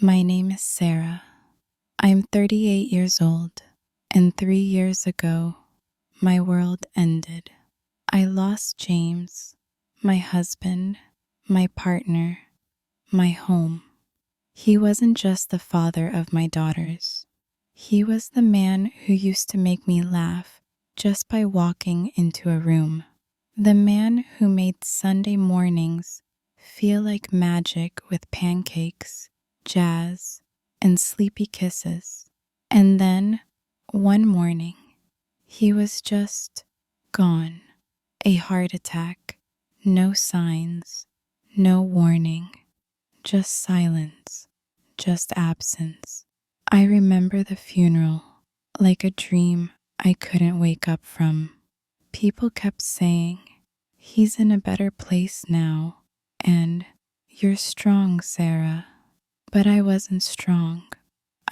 My name is Sarah. I'm 38 years old, and 3 years ago, my world ended. I lost James, my husband, my partner, my home. He wasn't just the father of my daughters. He was the man who used to make me laugh just by walking into a room. The man who made Sunday mornings feel like magic with pancakes, jazz, and sleepy kisses. And then, one morning, he was just gone. A heart attack, no signs, no warning, just silence, just absence. I remember the funeral like a dream I couldn't wake up from. People kept saying, "He's in a better place now," and "You're strong, Sarah." But I wasn't strong.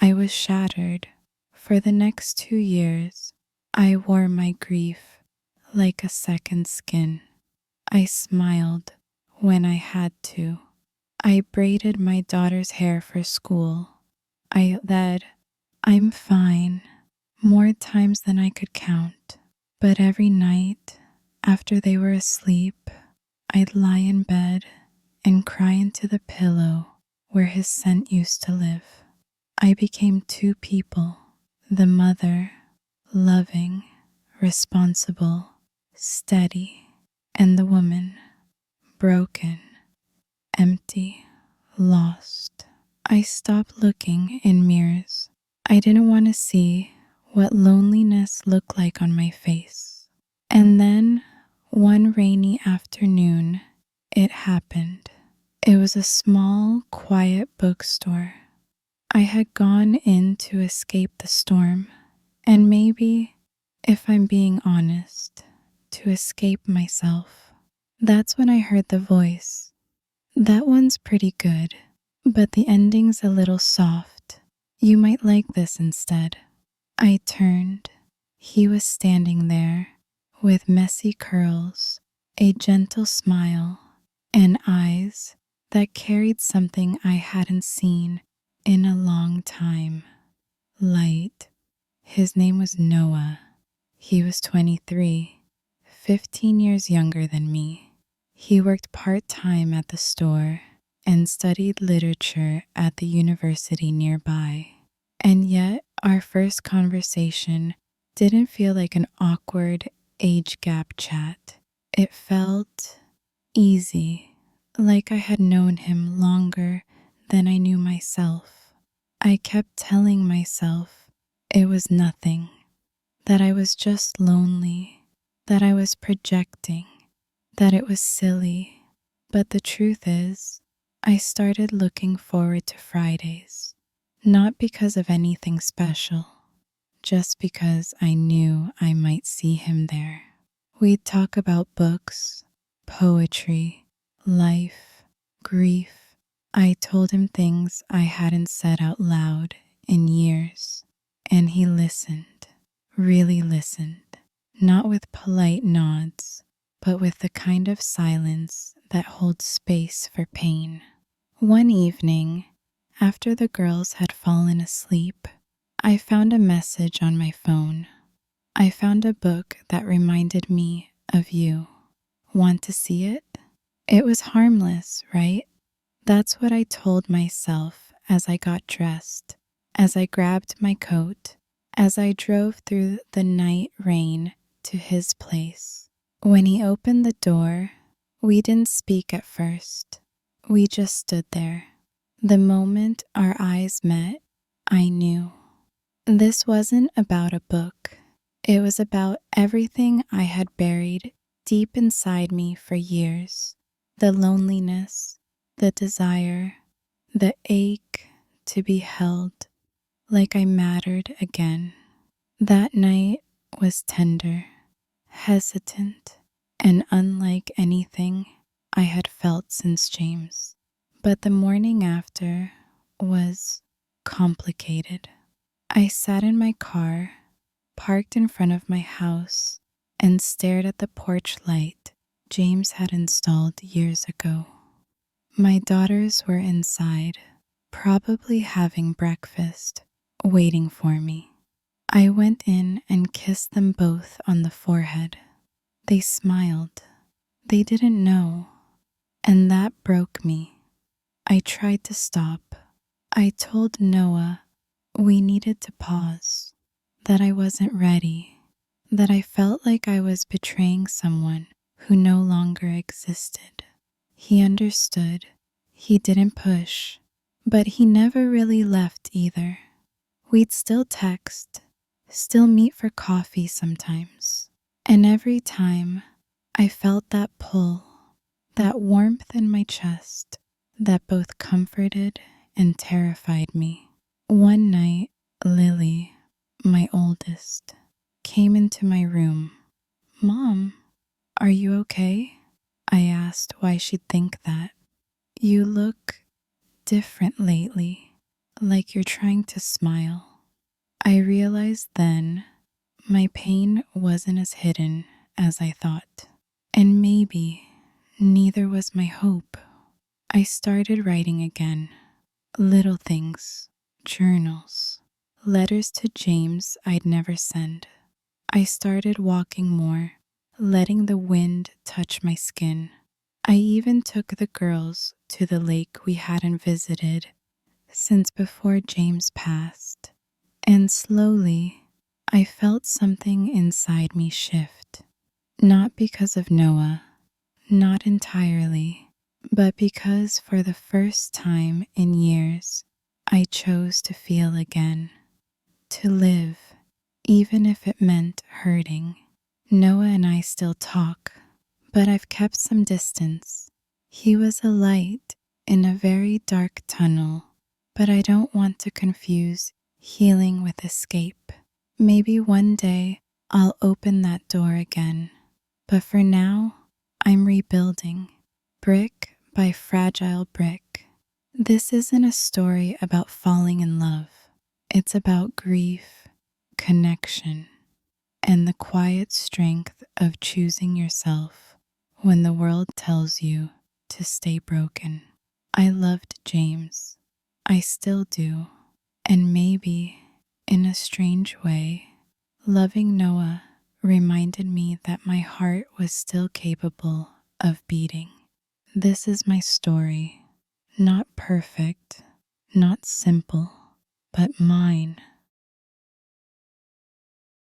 I was shattered. For the next 2 years, I wore my grief like a second skin. I smiled when I had to. I braided my daughter's hair for school. I said, "I'm fine," more times than I could count. But every night, after they were asleep, I'd lie in bed and cry into the pillow where his scent used to live. I became two people: the mother, loving, responsible, steady, and the woman, broken, empty, lost. I stopped looking in mirrors. I didn't want to see what loneliness looked like on my face. And then, one rainy afternoon, it happened. It was a small, quiet bookstore. I had gone in to escape the storm, and maybe, if I'm being honest, to escape myself. That's when I heard the voice. "That one's pretty good, but the ending's a little soft. You might like this instead." I turned. He was standing there with messy curls, a gentle smile, and eyes that carried something I hadn't seen in a long time. Light. His name was Noah. He was 23, 15 years younger than me. He worked part-time at the store and studied literature at the university nearby. And yet, our first conversation didn't feel like an awkward age gap chat. It felt easy, like I had known him longer than I knew myself. I kept telling myself it was nothing, that I was just lonely, that I was projecting, that it was silly. But the truth is, I started looking forward to Fridays, not because of anything special, just because I knew I might see him there. We'd talk about books, poetry, life, grief. I told him things I hadn't said out loud in years, and he listened, really listened, not with polite nods, but with the kind of silence that holds space for pain. One evening, after the girls had fallen asleep, I found a message on my phone. I found a book that reminded me of you. Want to see it? It was harmless, right? That's what I told myself as I got dressed, as I grabbed my coat, as I drove through the night rain to his place. When he opened the door, we didn't speak at first. We just stood there. The moment our eyes met, I knew. This wasn't about a book. It was about everything I had buried deep inside me for years. The loneliness, the desire, the ache to be held like I mattered again. That night was tender, hesitant, and unlike anything I had felt since James. But the morning after was complicated. I sat in my car, parked in front of my house, and stared at the porch light James had installed years ago. My daughters were inside, probably having breakfast, waiting for me. I went in and kissed them both on the forehead. They smiled. They didn't know, and that broke me. I tried to stop. I told Noah we needed to pause, that I wasn't ready, that I felt like I was betraying someone who no longer existed. He understood. He didn't push, but he never really left either. We'd still text, still meet for coffee sometimes. And every time I felt that pull, that warmth in my chest that both comforted and terrified me. One night, Lily, my oldest, came into my room. "Mom, are you okay?" I asked why she'd think that. "You look different lately, like you're trying to smile." I realized then my pain wasn't as hidden as I thought. And maybe neither was my hope. I started writing again. Little things, journals, letters to James I'd never send. I started walking more, letting the wind touch my skin. I even took the girls to the lake we hadn't visited since before James passed. And slowly, I felt something inside me shift. Not because of Noah, not entirely, but because for the first time in years, I chose to feel again, to live, even if it meant hurting. Noah and I still talk, but I've kept some distance. He was a light in a very dark tunnel, but I don't want to confuse healing with escape. Maybe one day I'll open that door again, but for now, I'm rebuilding, brick by fragile brick. This isn't a story about falling in love. It's about grief, connection, and the quiet strength of choosing yourself when the world tells you to stay broken. I loved James. I still do. And maybe, in a strange way, loving Noah reminded me that my heart was still capable of beating. This is my story. Not perfect, not simple, but mine.